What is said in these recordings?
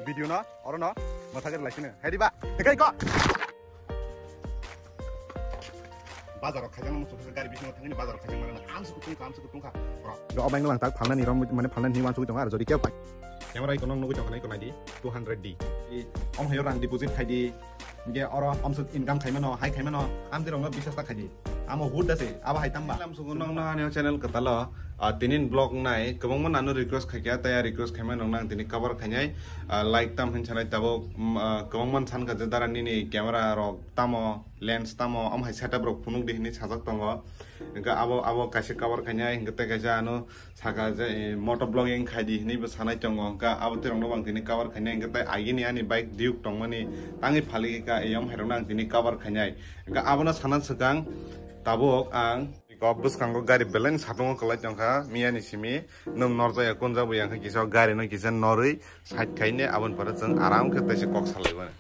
video no or no mathagar laisine hedi ba kai ko bazar khajang mo so gari bising thangni bazar khajang mana amsu kutungka bro do abang lang tak phalna ni rom mane phalna ni wan su jong ar jodi ke pai camera ko nong no jong kanai ko nai di 200d om hayo rang deposit khai di ge oro amsu income khai mano hai khai mano am di rong bisas ta khai di amo hud dase aba hai tamba lam su nong na ne channel ka talo tinin blog nai kabong man anu request khai kya taya request khai nong nang tini cover khanyai like tam hin chanai tabo kabong man san ka jadara ni camera rok tamo lens tamo am hai setup rok punung di ni sajak tongo ga abo kaise cover khanyai ngate kaisa anu saga je motor blogging khai di ni ba sanai tongo ga abo tirong no bang tini cover khanyai ngate agini ani bike duke tongmani tangi phali ka eyam herong nang tini cover khanyai ga abo na sanan sakang tabok ang bus kango gari balance hatung kolai jongka miani simi num norjaya kunja bu yang kisa gari no kisa norui side kaine abon para jeng aram ke tese kok salaiban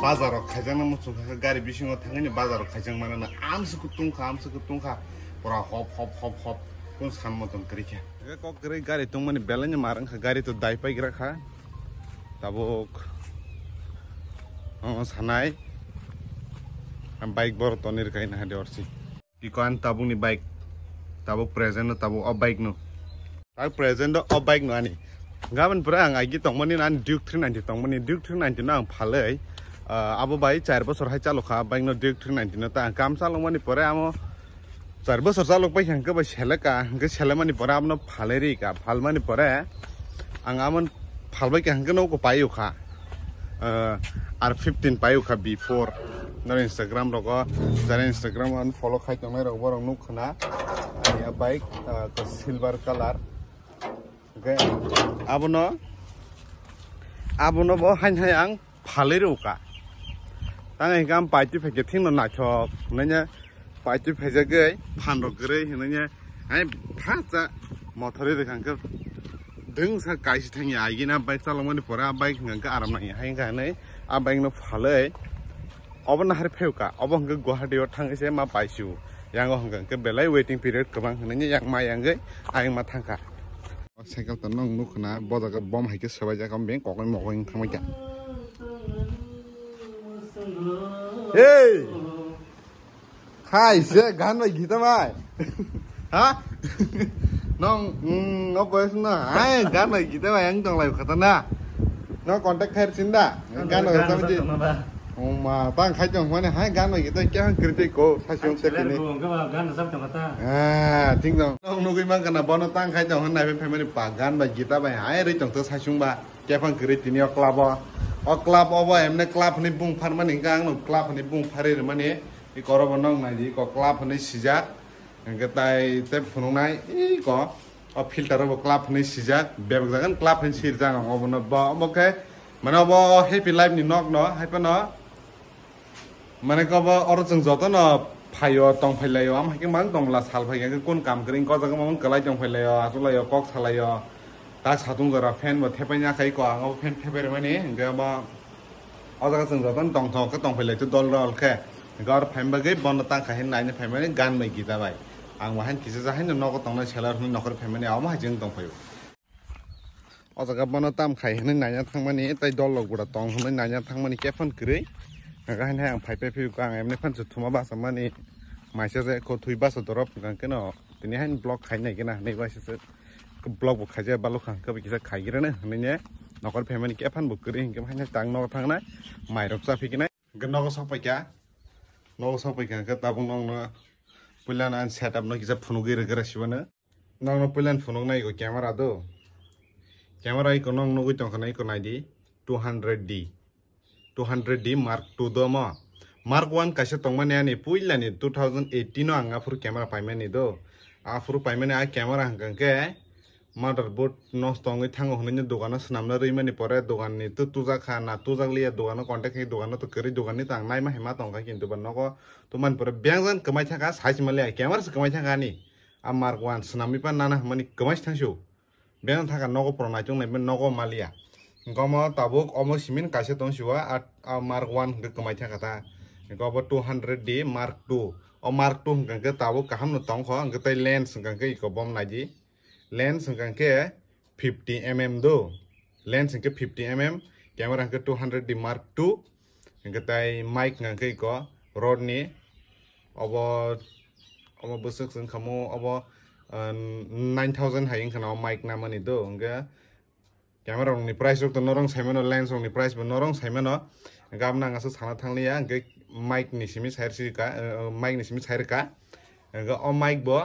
bazar khajang mo so gari bising thangni bazar khajang mana amsu kutungka pura hop kun san mo tom krike ko kre gari tung mani belanya marang gari to dai pai gra kha tabok sanai am bike bor tonir kain ha de orsi ikan tabung ni bike tabok present tabok o bike no tak present o bike no ani gaban pura ang agi tong mani an duke 390 tong mani duke 390 na ang phalei abo bai 4 bosor hai chalo kha bike no duke 390 na ta kam salong mani pore amo 4 bosor chalo pai hangka ba selaka hangka selamani pore amno phaleri ka phalmani pore ang amon phalbai ka hangka no ko payu kha R15 payu kha before no Instagram rogo jare Instagram on follow khai tong ro borong nuk khna ani bike ko silver color okay abono bo hain hai ang phaleri ka tangai gam paiti phege thingno nachok nanya paiti phege phanro gre hinanya ai phacha mothore dekhang ka deng sa kaisi thangi agina bike chalomani pora bike ngka aram nai hai ga nei a bike no phalei obon har pheuka obon ga guwahati o thangise ma paisu yang hong ka belai waiting period kabang hinanya yang ma yang gai ai ma thangka cycle ta nong nukhna boda ka bom hai ke sabai ja kam beng kokoi mokoi thamai ja hey khai se gan mai gita mai ha nong no boys na ai gan mai gita mai ang tong lai khata na no contact khair sinda gan mai ta ji ma tang khai jong mane hai gan mai gita kya kriti ko sasyong se ni ga gan sab tong ta ting dong nong no gi mang kana bono tang khai jong nai pe mai pa gan mai gita bai hai ri tong to sasyong ba kya phang kriti ni club o club obo emne club ni bung phan mani gang no club ni bung phare mani i korobo nong nai di ko club ni sijak ngetai te phunung nai i ko o filter obo club ni sijak bebak jagan club ni sirjang obo no ba oke mane obo happy life ni nok no hai pa no mane ko bo oro jeng joto no phayo tong phailayo am hai ke mang tong la sal phai ke kon kam kring ko jaga mang kalai tong phailayo asulayo kok salayo ta satung jara fan ba thepanya khai ko ang fan thepere mani ga ma ajaga jeng joton tong thok ka tong phai lai tu dol rol khe gar pham ba ge bon tang khai nai ne phai mani gan mai gita bai ang ma han kisa ja han no ko tong na selar ni nokor phai mani am ha jeng tong phai ajaga bon tam khai ne nai na thang mani tai dol lo gura tong ne nai na thang mani ke phon krei ga han hang phai pe phi ka ang em ne phan su thuma ba sam mani mai se je ko thui ba so dorop kan ke no tini han block khai nai ke na nei ba se blog bu khaje balu khang ka bikisa khaigire na ne nokor family ke phan bu kri ke phane tang no thang na mai rok sa phikina gno ko sopai ka no sopai ka tabung nong na pulan an setup no kisa phunu gire gara sibana nong no pulan phunu nai ko camera do camera ko nong no ko tong khanai ko nai di 200D Mark II do Mark 1 kaisa tongmani ani puilani 2018 no anga fur camera paimani do a fur paimani a camera hangke motherboard nos tongi thango hunni dogano snamna reimani pore dogan ni tu tuja khana tujak liya dogano contact hi dogano to keri dogan ni tang nai ma hema tongka kintu bannogo to man pore byangjan kamai thaka size male camera se kamai thaka ni a Mark 1 snami pa nana mani kamai thangsu byang thaka nogo pronai chung nai nogo malia gomo tabuk omo simin kaisa tongsiwa a Mark 1 ge kamai thaka ta gobo 200D Mark 2 o Mark 2 gangke tabuk kaham no tongkho angke tai lens gangke ko bom naji lens gangke 50mm do lens gangke 50mm camera gangke 200D Mark 2 gangke tai mic gangke ko rod ni obo busuk sing khamo obo 9000 haing khana mic na mani do gangke camera rong ni price rok to norong saimano lens rong ni price bo norong saimano gamna ngaso sana thangliya gangke mic ni simi sairka mic ni simi sairka gangke o mic bo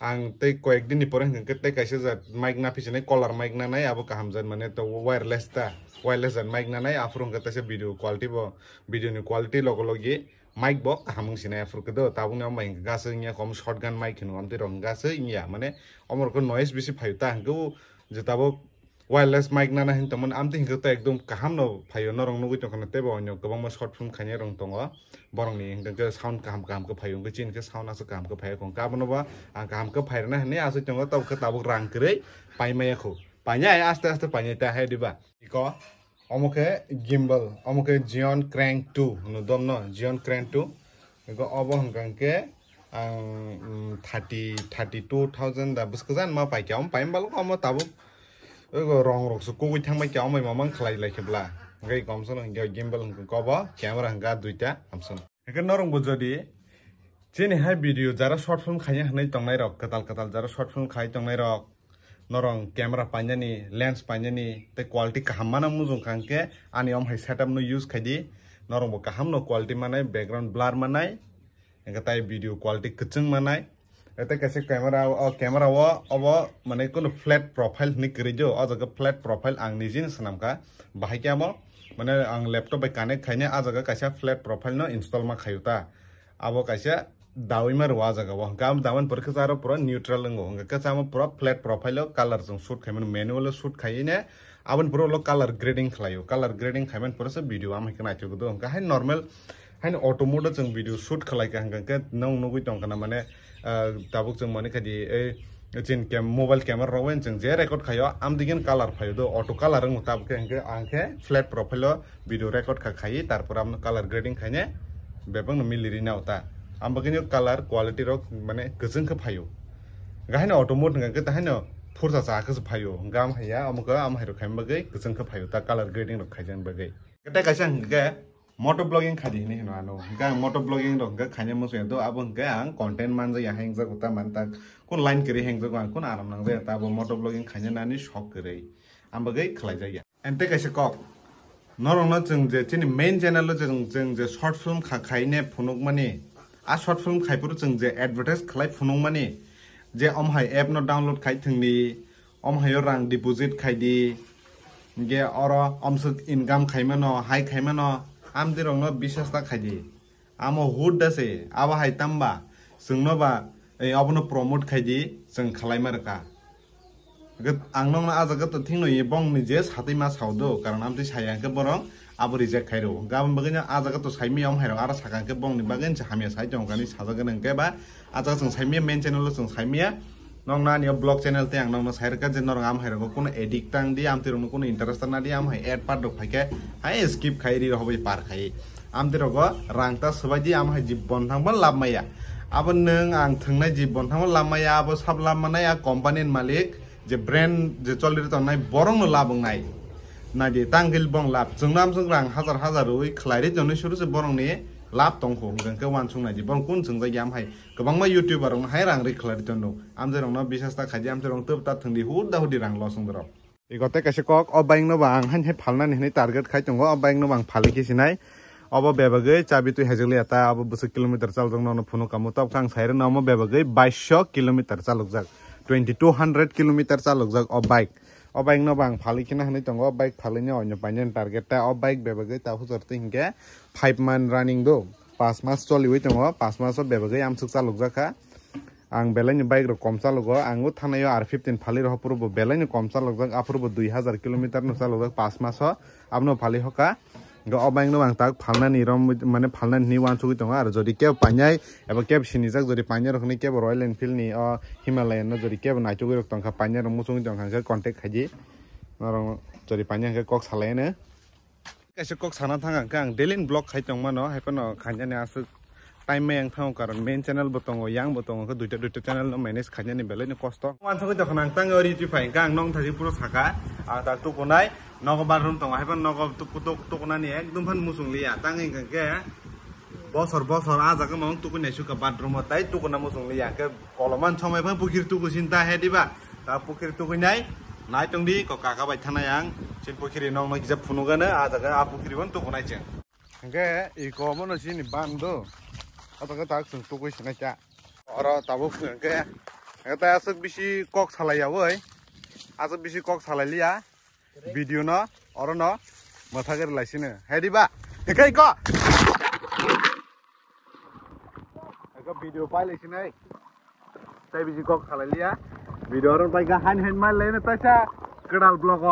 ang tei koek din ni pore gangke tei kaisa jat mic na pisane color mic na nai abo kaham jan mane to wireless jat mic na nai afrung ka tase video ni quality logi mic bo kaham sine afur kedo tabung na mai gase nya kom shotgun mic hinu amte rong gase nya mane omor ko noise bisi phayuta hangko jetabo wireless mic na hin tamon amte hingko ta ekdom kaham no phayo norong nugui tongkana tebo onyo gobang ma short film khanye rong tongo borong ni hingke sound kaham ko phayo ke chin ke sound aso kaham ko phayo kong kabno ba ang kaham ko phairna hne aso tongo tab ke tabuk rang krei paimaya kho panya aste panya ta hai diba iko omoke gimbal omoke Zion Crank 2 no domno Zion Crank 2 iko obo hangke ang 32000 da buskazan ma paikyam paimbal ko mo tabuk rong rok su kugui thangmai kyau mai mamang khlai laikhebla ngai komson ngai gimbal ko ba camera hanga duita amson ekan norong bujodi chini hai video jara short film khanya hanai tongnai rok katal jara short film khai tongnai rok norong camera painani lens painani te quality kahamana mujung kangke ani om hai setup no use khaidi norong bo kaham no quality manai background blur manai engatai video quality kuchung manai ete kaise camera wo obo mane kono flat profile ni krijo ajaga flat profile ang nijin sanamka bahai kyamo mane ang laptop by connect khaine ajaga kaisa flat profile no install ma khayuta abo kaisa dawi mar wa jaga wo gam daman porkha jaro pura neutral ngo nga kachama pura flat profile lo color jong shoot khaiman manual lo shoot khaine abon pura lo color grading khlayo color grading khaiman pura sa video am hikna chu do nga hai normal hai auto mode jong video shoot khlai ka nga ke nong nugui tong kana mane tabuk jong mane khadi chin cam mobile camera rowen jong je record khayo am digen color phayo do auto color ng tabuk ke angke flat profile video record khai tarpor am color grading khaine bebang no miliri na uta am bagin color quality rok mane gejeng ke phayo gahaino auto mode ng ke tahino fursa cha ke phayo gam haya amka am hairo khaim bagai gejeng ke phayo ta color grading rok khaijan bagai kata kaisang ke motor blogging khadi ni hino ano ga motor blogging rok ga khanya mo so do abon ga ang content manja ya hengja uta manta kon line kri hengja ko kon aram nang ja ta bo motor blogging khanya nani shop kri am bagai khlai ja ya ente kaise kok norong na jeng je chini main channel lo jeng je short film khaine phunuk mani a short film khaipur jeng je advertise khlai phunuk mani je om hai app no download khai thingni om hayo rang deposit khaidi ge oro omsuk income khaimano hai khaimano am dirong no bisasta khaidi amo hud dase aba hai tamba sungno ba ei abono promote khaidi jeng khlai marka angnong na ajaga to thingno ye bong ni je satai ma saudo karon amti sayang ke borong abo reject khairo gabon bagina ajaga to saimi am hairo ara sakang ke bong ni bagen hamia sai jong kani sajaga nang ke ba ajaga jeng saimi main channel jeng saimia nong na ni blog channel te angnong na sairka je norong am hairo kono edit tang di am tirong kono interest na di am hai ad part dok phaike hai skip khairi hobai par khai am tirogo rangta sabai di am hai jibbon thangban labmaya abo nang ang thangnai jibbon thangban labmaya abo sablam manaya company malik je brand je cholir tongnai borong no labong nai na di tangil bong lab jungnam jungrang hazar ui khlairi joni shuru se borong ni lab tongkho gangke wan sungnai ji borong kun jungja yam hai gobang ma youtuber rong hai rang ri khlari tondo amje rong no bisasta khaji amje rong tup ta thungdi hud da rang losung dro igote kaise kok o baing no bang han he phalna ni target khai tongo o baing no bang phali kisinai obo bebagai chabi tu hajeli ata obo busu kilometer chal jong no phunu kamu top kang saire no mo bebagai 2200 kilometer chaluk jak 2200 kilometer chaluk jak o bike o bike no bang phali kina hani tongo bike phali ni onyo painen target ta o bike bebagai ta huzarti hingke 5 month running do 5 mas choli tongo 5 mas o bebagai amsuk chaluk jaka ang belai bike ro kom chalugo ang thanayo R15 phali ro purbo belai kom chaluk apurbo 2000 km no chaluk 5 mas ho abno phali hoka go o bike no bang tak phalna ni rom mane phalna ni wan chugi tongo ar jodi ke panyai eba ke sinijak jodi panyai rokni ke Royal Enfield ni o Himalayan no jodi ke na chugi rok tongkha panyai ro musung tongkha ke contact khaji naro jodi panyai ke kok salai ne kaise kok sana thang ang daily vlog khai tongma no haipano khanjani asu time mai ang thang karon main channel botongo yang botongo ko duita channel no manage khajani belai ni kosto wan chugi tokhan ang tang ori tu phai kang nong thaji puro saka a ta tu konai nogo bathroom tongo haipano nogo tu konani ekdom phan musung liya tangi ke bosor a jaga mong tu kunai suka bathroom tai tu kona musung liya ke koloman chomai phan pukhir tu kusinta hediba ta pukhir tu kunai nai tongdi ko kaka bai thana yang sin pukhiri nong no gijab phunugana a jaga a pukhiri bon tu konai cheng ke i ko mono sini bando ataka tak sung tu koi sina cha oro tabo phung ke eta asuk bisi kok salai awoi asuk bisi kok salai liya video no oro no mathager laisine hediba kai ko aka video pai laisine tai bisi kok salai liya video ron pai ga han hen mal lene ta cha kedal blog